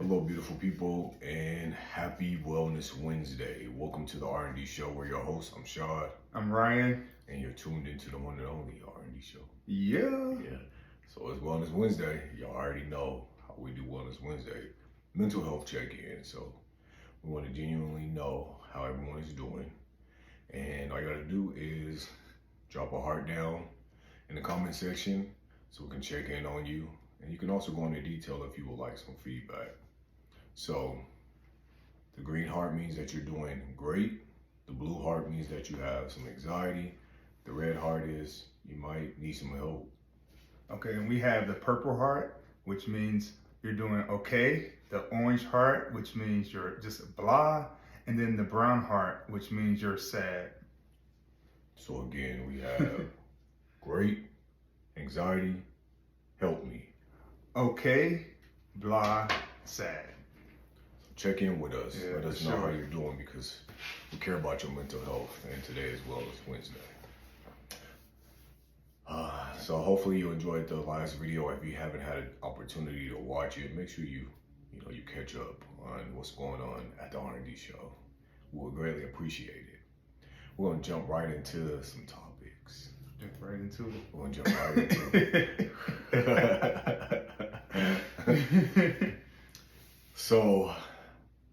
Hello, beautiful people, and happy Wellness Wednesday. Welcome to the R&D show. We're your hosts. I'm Shad. I'm Ryan. And you're tuned into the one and only R&D show. Yeah. So it's Wellness Wednesday. Y'all already know how we do Wellness Wednesday. Mental health check-in. So we want to genuinely know how everyone is doing. And all you gotta do is drop a heart down in the comment section so we can check in on you. And you can also go into detail if you would like some feedback. So the green heart means that you're doing great. The blue heart means that you have some anxiety. The red heart is you might need some help. Okay, and we have the purple heart, which means you're doing okay. The orange heart, which means you're just blah. And then the brown heart, which means you're sad. So again, we have great, anxiety, help me. Okay, blah, sad. Check in with us. Yeah, Let us for know how sure. you're doing because we care about your mental health. And today as well as Wednesday. So hopefully you enjoyed the last video. If you haven't had an opportunity to watch it, make sure you catch up on what's going on at the R&D show. We would greatly appreciate it. We're gonna jump right into some topics. Jump right into it. We're gonna jump right into it. So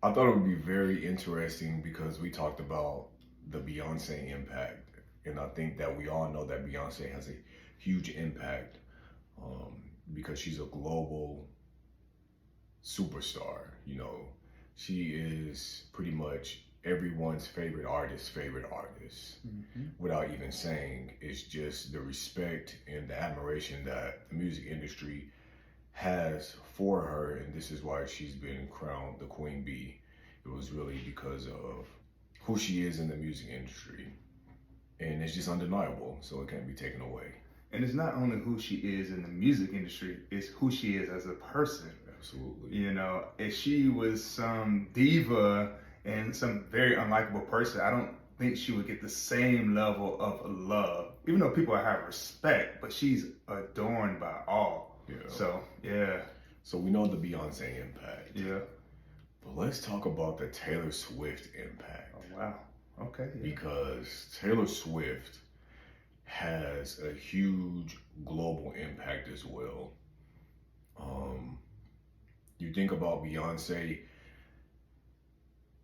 I thought it would be very interesting because we talked about the Beyoncé impact, and I think that we all know that Beyoncé has a huge impact because she's a global superstar. You know, she is pretty much everyone's favorite artist. Without even saying, it's just the respect and the admiration that the music industry has for her, and this is why she's been crowned the Queen Bee. It was really because of who she is in the music industry, and it's just undeniable, so it can't be taken away. And it's not only who she is in the music industry, it's who she is as a person. Absolutely. You know, if she was some diva and some very unlikable person, I don't think she would get the same level of love, even though people have respect, but she's adorned by all. Yeah. So, yeah. So we know the Beyoncé impact. Yeah. But let's talk about the Taylor Swift impact. Oh, wow. Okay. Yeah. Because Taylor Swift has a huge global impact as well. You think about Beyoncé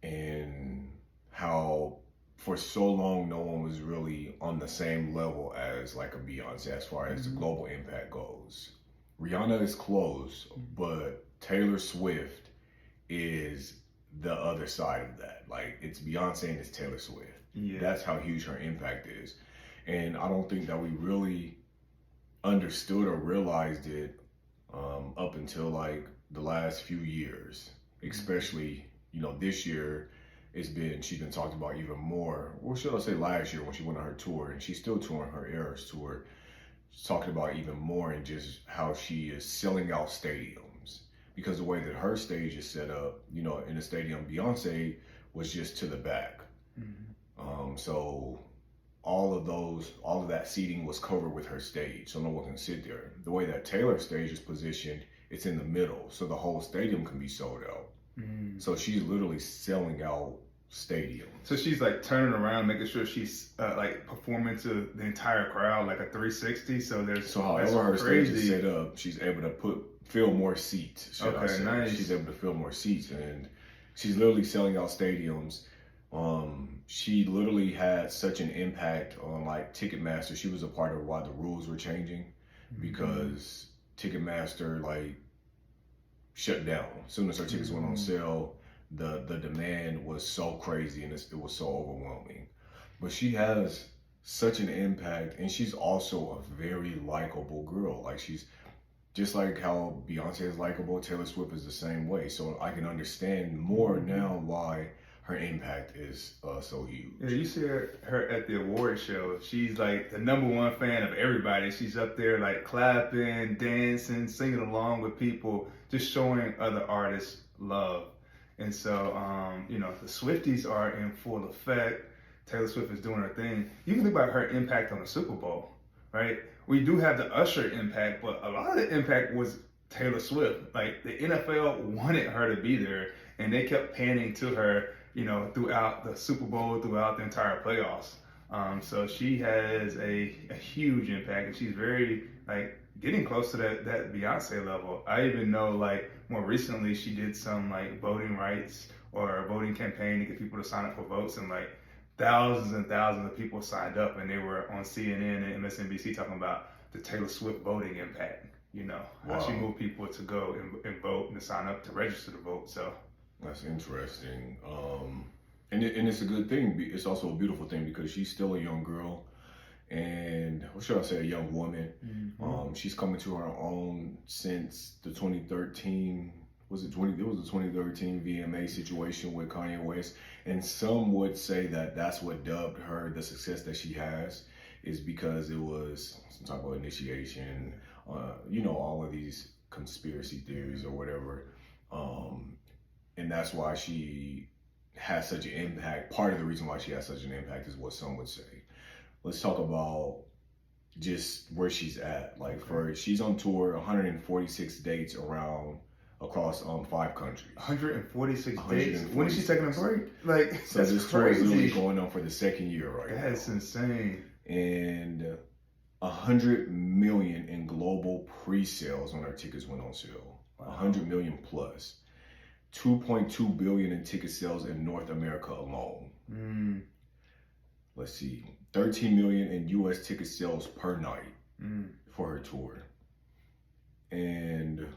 and how for so long no one was really on the same level as like a Beyoncé as far as the global impact goes. Rihanna is close, but Taylor Swift is the other side of that. Like, it's Beyonce and it's Taylor Swift. Yeah. That's how huge her impact is. And I don't think that we really understood or realized it up until like the last few years, especially, this year she's been talked about even more. Or should I say last year when she went on her tour, and she's still touring her Eras tour. She's talking about even more and just how she is selling out stadiums because the way that her stage is set up, in the stadium, Beyonce was just to the back. So all of that seating was covered with her stage, so no one can sit there. The way that Taylor's stage is positioned, it's in the middle, so the whole stadium can be sold out. So she's literally selling out stadiums. So she's like turning around, making sure she's like performing to the entire crowd, like a 360. So however her stage is set up, she's able to fill more seats. Okay, nice. She's able to fill more seats, and she's literally selling out stadiums. She literally had such an impact on like Ticketmaster. She was a part of why the rules were changing because Ticketmaster like shut down. As soon as her tickets went on sale, the demand was so crazy and it was so overwhelming. But she has such an impact, and she's also a very likable girl. Like, she's just like how Beyonce is likable, Taylor Swift is the same way. So I can understand more now why her impact is so huge. Yeah, you see her at the award show. She's like the #1 fan of everybody. She's up there like clapping, dancing, singing along with people, just showing other artists love. And so, the Swifties are in full effect. Taylor Swift is doing her thing. You can think about her impact on the Super Bowl, right? We do have the Usher impact, but a lot of the impact was Taylor Swift. Like the NFL wanted her to be there, and they kept panning to her, throughout the Super Bowl, throughout the entire playoffs. So she has a huge impact, and she's very like getting close to that Beyonce level. I even know like more recently she did some like voting rights or a voting campaign to get people to sign up for votes, and like thousands and thousands of people signed up, and they were on CNN and MSNBC talking about the Taylor Swift voting impact. How she moved people to go and vote and to sign up to register to vote. So that's interesting. And it's a good thing. It's also a beautiful thing because she's still a young girl, and what should I say, a young woman. Mm-hmm. She's coming to her own since the 2013. It was the 2013 VMA situation with Kanye West, and some would say that that's what dubbed her the success that she has, is because it was some type of initiation, all of these conspiracy theories or whatever, and that's why she has such an impact. Part of the reason why she has such an impact is what some would say. Let's talk about just where she's at. Like she's on tour, 146 dates across 5 countries. 146 days. When is she taking a break? Like, so that's this crazy. Tour is literally going on for the 2nd year right now. That's insane. And 100 million in global pre-sales when our tickets went on sale. Wow. 100 million plus. 2.2 billion in ticket sales in North America alone. Let's see, 13 million in U.S. ticket sales per night for her tour. And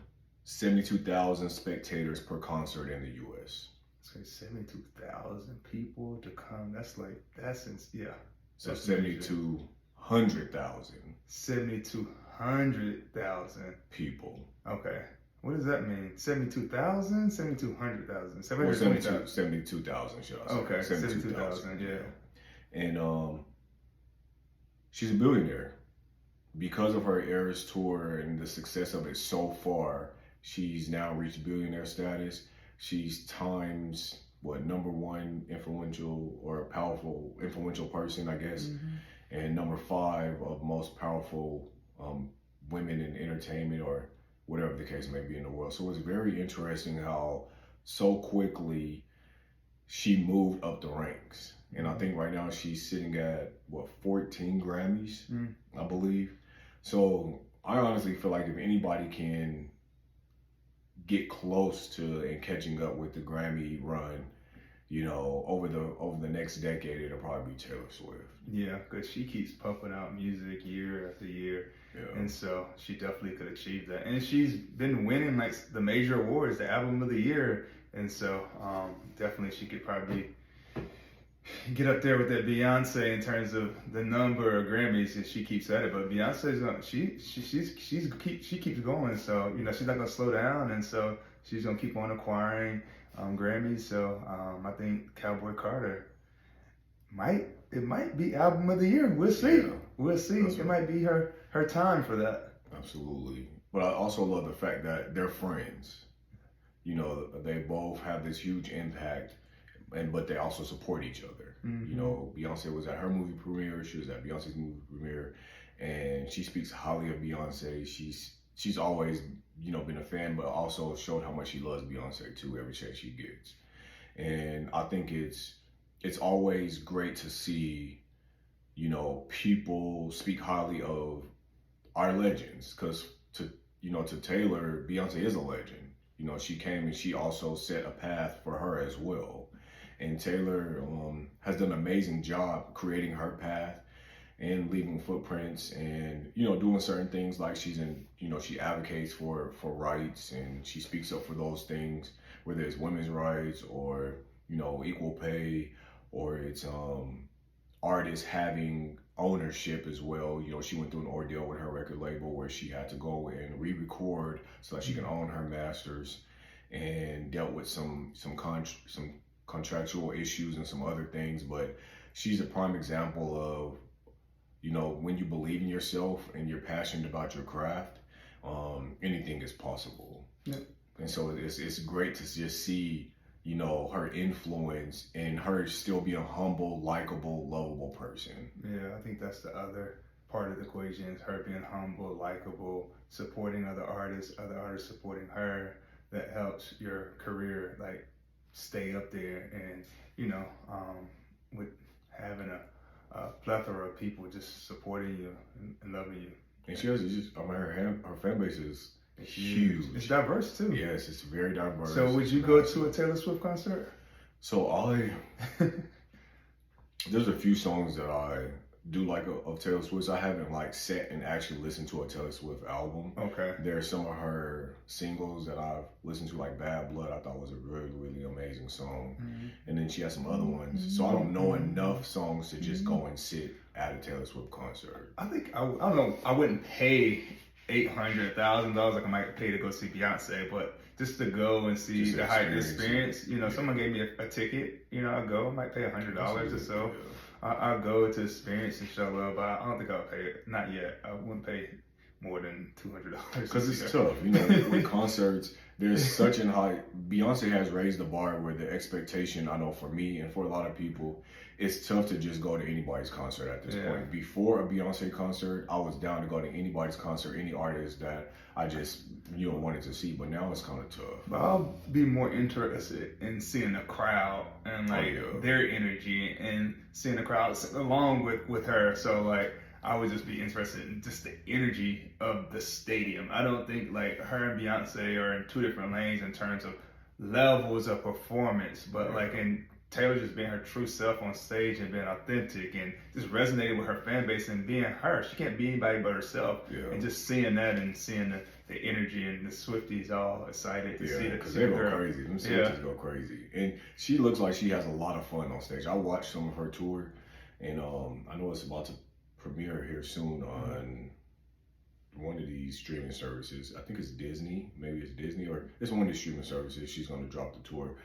72,000 spectators per concert in the U.S. So 72,000 people to come. So 7,200,000. 7,200,000 people. Okay. What does that mean? 72,000? 7,200,000? 72,000, should I say. Okay, 72,000, yeah. And she's a billionaire. Because of her Eras tour and the success of it so far, she's now reached billionaire status. She's Time's #1 influential or powerful influential person, I guess, and #5 of most powerful women in entertainment or whatever the case may be in the world. So it's very interesting how so quickly she moved up the ranks. And I think right now she's sitting at 14 Grammys, I believe. So I honestly feel like if anybody can get close to and catching up with the Grammy run, over the next decade, it'll probably be Taylor Swift. Yeah, because she keeps pumping out music year after year. Yeah. And so she definitely could achieve that. And she's been winning like the major awards, the album of the year. And so definitely she could probably get up there with that Beyonce in terms of the number of Grammys, and she keeps at it. But Beyonce's she keeps going. So she's not gonna slow down, and so she's gonna keep on acquiring Grammys. So I think Cowboy Carter might be album of the year. We'll see. Yeah. We'll see. It might be her time for that. Absolutely. But I also love the fact that they're friends. They both have this huge impact, but they also support each other. Beyonce was at her movie premiere. She was at Beyonce's movie premiere, and she speaks highly of Beyonce. She's always been a fan, but also showed how much she loves Beyonce too every chance she gets. And I think it's always great to see people speak highly of our legends, because to Taylor, Beyonce is a legend. She came and she also set a path for her as well. And Taylor has done an amazing job creating her path and leaving footprints and, doing certain things like she advocates for rights, and she speaks up for those things, whether it's women's rights or, equal pay, or it's artists having ownership as well. She went through an ordeal with her record label where she had to go and re-record so that she can own her masters, and dealt with some contractual issues and some other things. But she's a prime example of, when you believe in yourself and you're passionate about your craft, anything is possible. Yeah. And so it's great to just see, her influence and her still be a humble, likable, lovable person. Yeah, I think that's the other part of the equation is her being humble, likable, supporting other artists supporting her. That helps your career like stay up there, and with having a plethora of people just supporting you and loving you. And she has just, I mean, her fan base is huge. It's diverse too. Yes, it's very diverse. So would you go to a Taylor Swift concert? So there's a few songs that I do like of Taylor Swift. I haven't like sat and actually listened to a Taylor Swift album. Okay. There's some of her singles that I've listened to, like Bad Blood. I thought was a really, really amazing song. Mm-hmm. And then she has some other ones. So I don't know enough songs to just go and sit at a Taylor Swift concert. I think I don't know. I wouldn't pay $800,000 like I might pay to go see Beyonce, but just to go and see the hype experience. Someone gave me a ticket. I'll go. I might pay $100 or so. Yeah. I'll go to experience and show love. I don't think I'll pay it. Not yet. I wouldn't pay more than $200. Because it's tough. With concerts, there's such an high. Beyonce has raised the bar where the expectation, I know for me and for a lot of people, it's tough to just go to anybody's concert at this point. Before a Beyonce concert, I was down to go to anybody's concert, any artist that I just wanted to see. But now it's kind of tough. But I'll be more interested in seeing the crowd and their energy and seeing the crowd along with her. So I would just be interested in just the energy of the stadium. I don't think her and Beyonce are in two different lanes in terms of levels of performance, but in Taylor just being her true self on stage and being authentic and just resonating with her fan base and being her. She can't be anybody but herself. Yeah. And just seeing that and seeing the energy and the Swifties all excited to see the because they go crazy. Them Swifties go crazy. And she looks like she has a lot of fun on stage. I watched some of her tour, and I know it's about to premiere here soon on one of these streaming services. I think it's Disney. Maybe it's Disney, or it's one of the streaming services. She's going to drop the tour.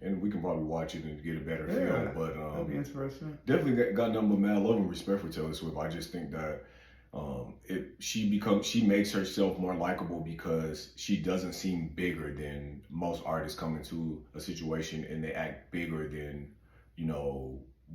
And we can probably watch it and get a better feel. But that'd be interesting. Definitely got nothing but mad love and respect for Taylor Swift. I just think that she makes herself more likable because she doesn't seem bigger than most artists come into a situation and they act bigger than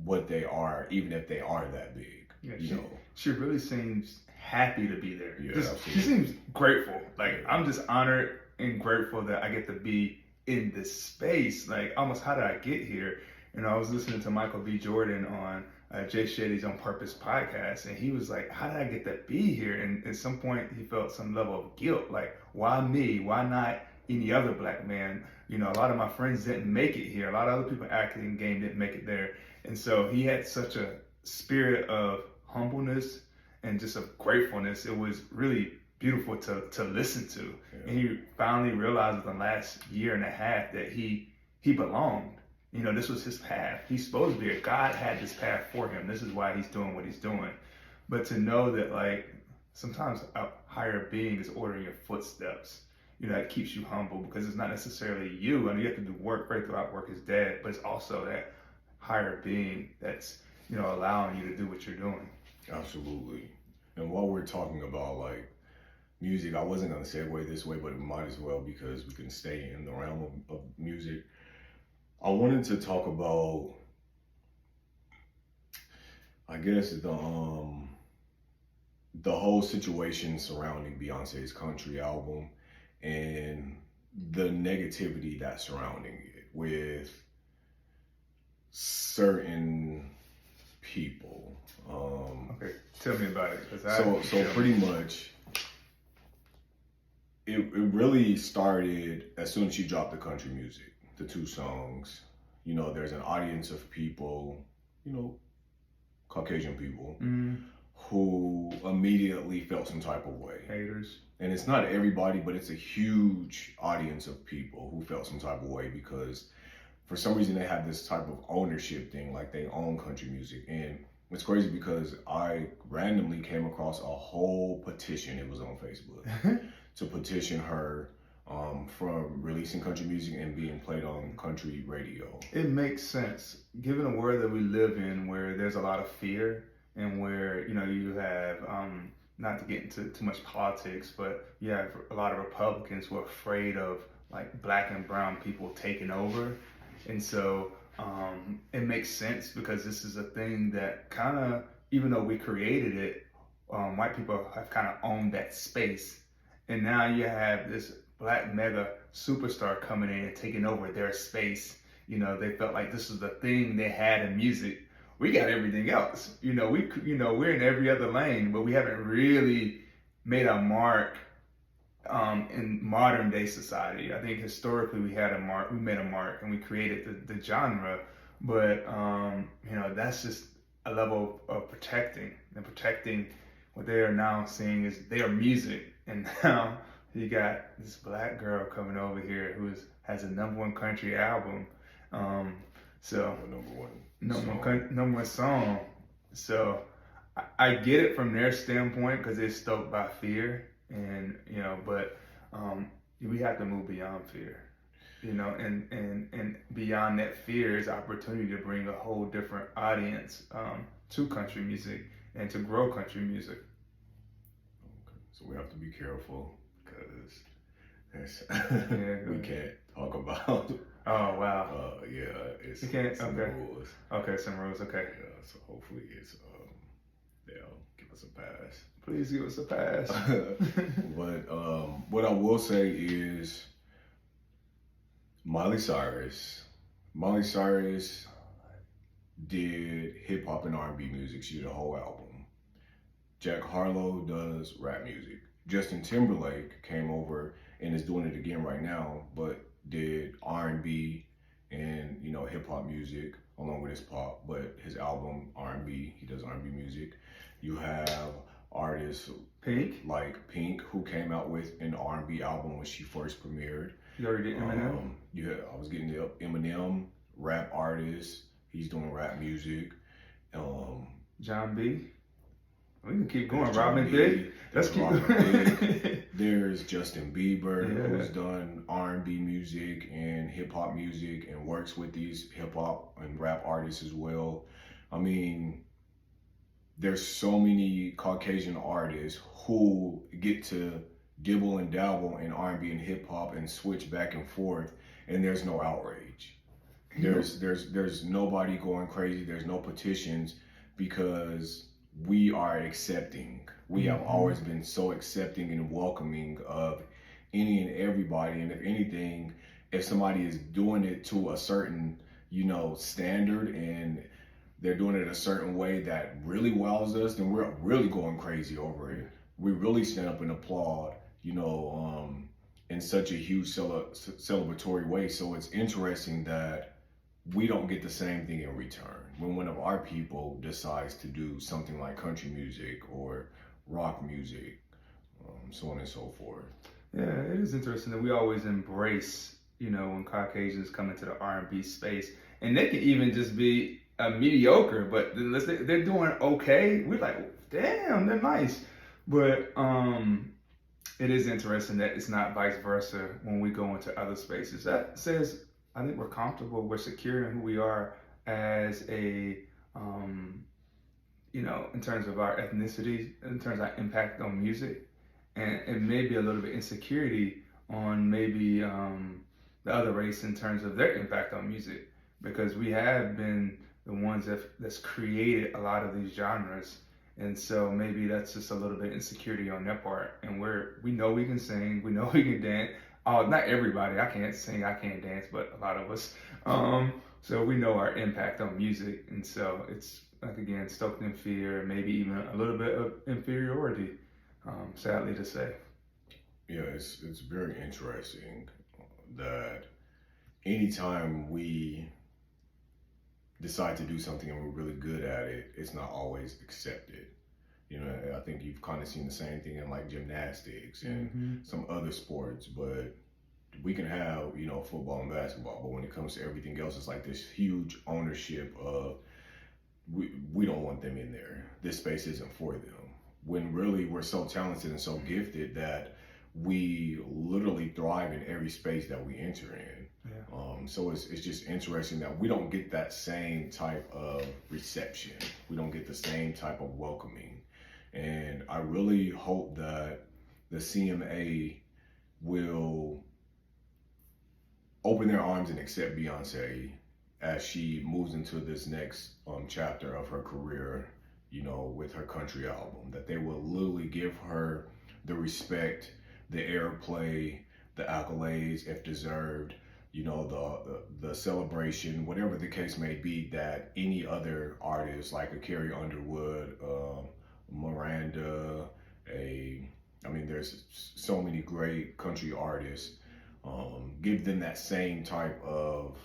what they are, even if they are that big. Yeah, she really seems happy to be there. Yeah, she seems grateful. I'm just honored and grateful that I get to be in this space. Almost, how did I get here? I was listening to Michael B. Jordan on Jay Shetty's On Purpose podcast, and he was like, how did I get to be here? And at some point he felt some level of guilt, why me? Why not any other black man? A lot of my friends didn't make it here. A lot of other people acting in the game didn't make it there. And so he had such a spirit of humbleness and just of gratefulness. It was really beautiful to listen to. Yeah. And he finally realized in the last year and a half that he belonged. This was his path. He's supposed to be God had this path for him. This is why he's doing what he's doing. But to know that sometimes a higher being is ordering your footsteps, that keeps you humble, because it's not necessarily you. You have to do work. Faith without work is dead. But it's also that higher being that's allowing you to do what you're doing. Absolutely. And while we're talking about music, I wasn't going to segue this way, but it might as well because we can stay in the realm of music. I wanted to talk about, I guess, the whole situation surrounding Beyonce's country album and the negativity that's surrounding it with certain people. Okay, tell me about it. So pretty much, it really started as soon as she dropped the country music. The two songs, there's an audience of people, Caucasian people, who immediately felt some type of way. Haters. And it's not everybody, but it's a huge audience of people who felt some type of way because for some reason they have this type of ownership thing, they own country music. And it's crazy because I randomly came across a whole petition, it was on Facebook, to petition her from releasing country music and being played on country radio. It makes sense, given the world that we live in, where there's a lot of fear and where you have not to get into too much politics, but you have a lot of Republicans who are afraid of black and brown people taking over, and so it makes sense because this is a thing that kind of even though we created it, white people have kind of owned that space. And now you have this black mega superstar coming in and taking over their space. You know, they felt like this was the thing they had in music. We got everything else. You know, we're in every other lane, but we haven't really made a mark in modern day society. I think historically we made a mark, and we created the genre. But you know, that's just a level of protecting what they are now seeing is their music. And now you got this black girl coming over here who has a #1 country album. So number one song. So I get it from their standpoint because they're stoked by fear, and you know, but we have to move beyond fear, you know, and beyond that fear is opportunity to bring a whole different audience to country music and to grow country music. Okay. So we have to be careful because we Yeah. can't talk about. Oh wow. Yeah, it's You can't. some Okay. rules. Okay, some rules. Okay. Yeah, so hopefully they'll give us a pass. Please give us a pass. But what I will say is Miley Cyrus did hip hop and R&B music. She did a whole album. Jack Harlow does rap music. Justin Timberlake came over and is doing it again right now, but did R&B and, you know, hip hop music along with his pop, but his album R&B, he does R&B music. You have artists Pink. like Pink, who came out with an R&B album when she first premiered. You already did Eminem. I was getting the Eminem, rap artist. He's doing rap music. John B. We can keep going. John Robin B. Thicke. Let's keep Robin going. Thicke. There's Justin Bieber, Yeah. who's done R&B music and hip hop music and works with these hip hop and rap artists as well. I mean, there's so many Caucasian artists who get to dibble and dabble in R&B and hip hop and switch back and forth, and there's no outrage. There's nobody going crazy. There's no petitions because we are accepting. We have always been so accepting and welcoming of any and everybody. And if anything, if somebody is doing it to a certain, you know, standard and they're doing it a certain way that really wows us, then we're really going crazy over it. We really stand up and applaud, you know, in such a huge celebratory way. So it's interesting that we don't get the same thing in return when one of our people decides to do something like country music or rock music, so on and so forth. Yeah, it is interesting that we always embrace, you know, when Caucasians come into the R&B space, and they can even just be mediocre, but they're doing okay. We're like, damn, they're nice. But it is interesting that it's not vice versa when we go into other spaces. That says, I think we're comfortable, we're secure in who we are as a, you know, in terms of our ethnicity, in terms of our impact on music, and maybe a little bit insecurity on maybe the other race in terms of their impact on music, because we have been the ones that's created a lot of these genres. And so maybe that's just a little bit insecurity on their part. And we know we can sing, we know we can dance. Not everybody, I can't sing, I can't dance, but a lot of us. So we know our impact on music. And so it's like, again, stoked in fear, maybe even a little bit of inferiority, sadly to say. Yeah, it's very interesting that anytime we decide to do something and we're really good at it, it's not always accepted. You know, I think you've kind of seen the same thing in like gymnastics and some other sports, but we can have, you know, football and basketball, but when it comes to everything else, it's like this huge ownership of we don't want them in there. This space isn't for them. When really we're so talented and so gifted that we literally thrive in every space that we enter in. Yeah. So it's just interesting that we don't get that same type of reception. We don't get the same type of welcoming. And I really hope that the CMA will open their arms and accept Beyoncé as she moves into this next chapter of her career you know, with her country album, that they will literally give her the respect, the airplay, the accolades, if deserved, you know, the celebration, whatever the case may be, that any other artist like a Carrie Underwood, Miranda, I mean, there's so many great country artists. Give them that same type of,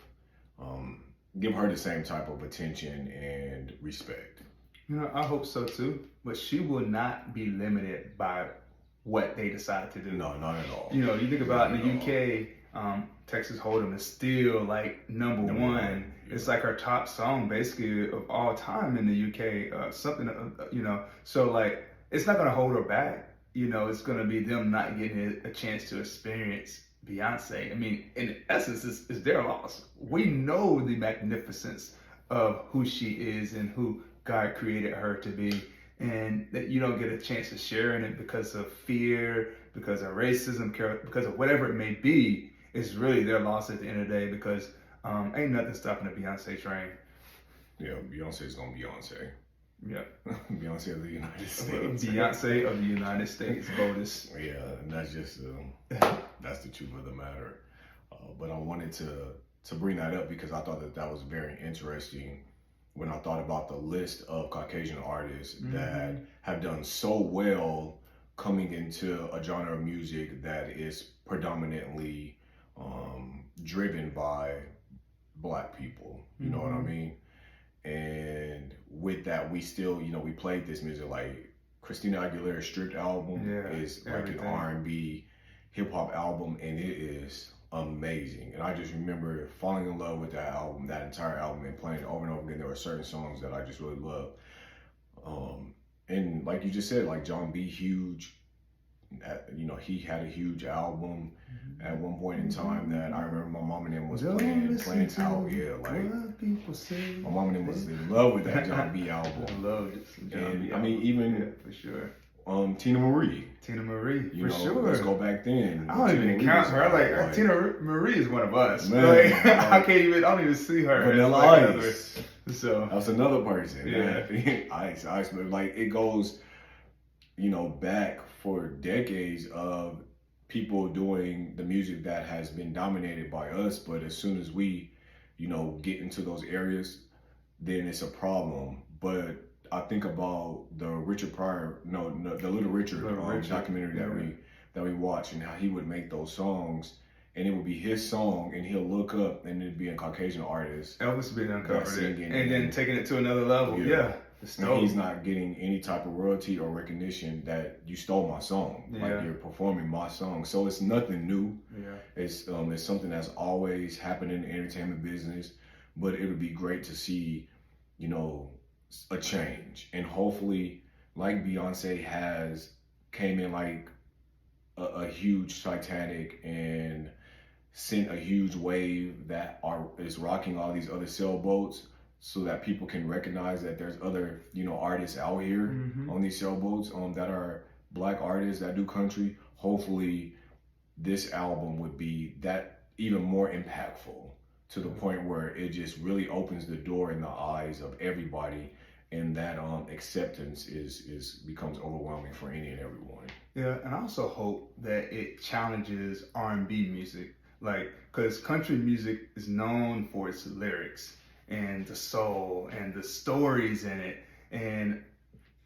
give her the same type of attention and respect. You know, I hope so too. But she will not be limited by what they decide to do. No, not at all. You know, you think about in the UK, Texas Hold'em is still like number one. Yeah. It's like her top song basically of all time in the UK. You know, so like it's not gonna hold her back. You know, it's gonna be them not getting a chance to experience Beyonce. I mean, in essence, it's their loss. We know the magnificence of who she is and who God created her to be, and that you don't get a chance to share in it because of fear, because of racism, because of whatever it may be. It's really their loss at the end of the day, because ain't nothing stopping the Beyonce train. Yeah, Beyonce's gonna Beyonce. Yeah. Beyonce of the United States. Beyonce of the United States, Botus. Yeah, and that's just that's the truth of the matter. But I wanted to bring that up because I thought that was very interesting when I thought about the list of Caucasian artists that have done so well coming into a genre of music that is predominantly driven by Black people. You know what I mean? And with that, we still, you know, we played this music, like Christina Aguilera's Stripped album is like an R&B hip hop album, and it is amazing. And I just remember falling in love with that album, that entire album, and playing it over and over again. There were certain songs that I just really loved. And like you just said, like John B. Huge, you know, he had a huge album at one point in time that I remember my mom and them was playing out. Yeah, like people say. My mom and them was in love with that John B. album. I loved it. And I mean, even for sure. Tina Marie. Tina Marie, you for know, sure. Let's go back then. I don't even count her. Like Tina Marie is one of us. Man, like, I don't even see her. Vanilla Ice. So that's another person. Yeah. Ice, but like it goes, you know, back for decades of people doing the music that has been dominated by us. But as soon as we, you know, get into those areas, then it's a problem. But I think about the Richard Pryor, the Little Richard documentary that we watched, and how he would make those songs, and it would be his song, and he'll look up, and it'd be a Caucasian artist. Elvis being uncovered and then taking it to another level. Yeah. And he's not getting any type of royalty or recognition that you stole my song, like you're performing my song. So it's nothing new. Yeah. It's something that's always happened in the entertainment business, but it would be great to see, you know, a change. And hopefully, like Beyonce came in like a huge Titanic and sent a huge wave that is rocking all these other sailboats, so that people can recognize that there's other, you know, artists out here on these sailboats that are Black artists that do country. Hopefully this album would be that even more impactful, to the point where it just really opens the door in the eyes of everybody, and that acceptance becomes overwhelming for any and everyone. Yeah, and I also hope that it challenges R&B music, like, because country music is known for its lyrics and the soul and the stories in it. And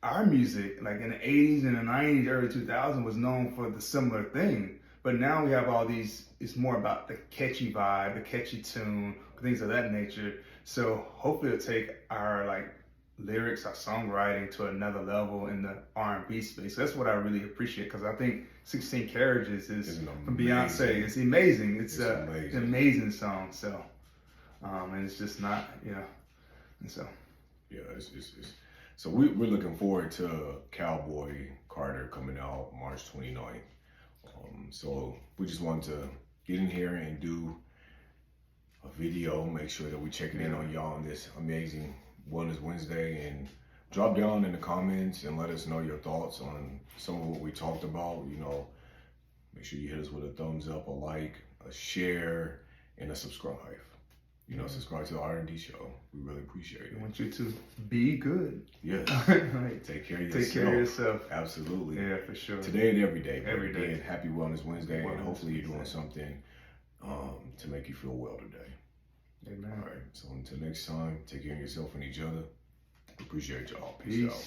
our music, like in the 80s and the 90s, early 2000s, was known for the similar thing. But now we have all these, it's more about the catchy vibe, the catchy tune, things of that nature. So hopefully it'll take our like lyrics, our songwriting to another level in the R&B space. That's what I really appreciate, because I think 16 Carriages is from Beyonce. It's amazing. It's an amazing song. So, and it's just not, you know, and so. Yeah, so we're looking forward to Cowboy Carter coming out March 29th. So we just wanted to get in here and do a video, make sure that we checking in on y'all on this amazing Wellness Wednesday, and drop down in the comments and let us know your thoughts on some of what we talked about. You know, make sure you hit us with a thumbs up, a like, a share, and a subscribe. subscribe to the R&D show. We really appreciate it. I want you to be good. Yes. Like, Take care of yourself. take care of yourself. Absolutely. Yeah, for sure. Today and every day. Every day. Again, happy Wellness Wednesday, and Wellness hopefully you're doing Wednesday. something to make you feel well today. Amen. All right. So until next time, take care of yourself and each other. Appreciate y'all. Peace out.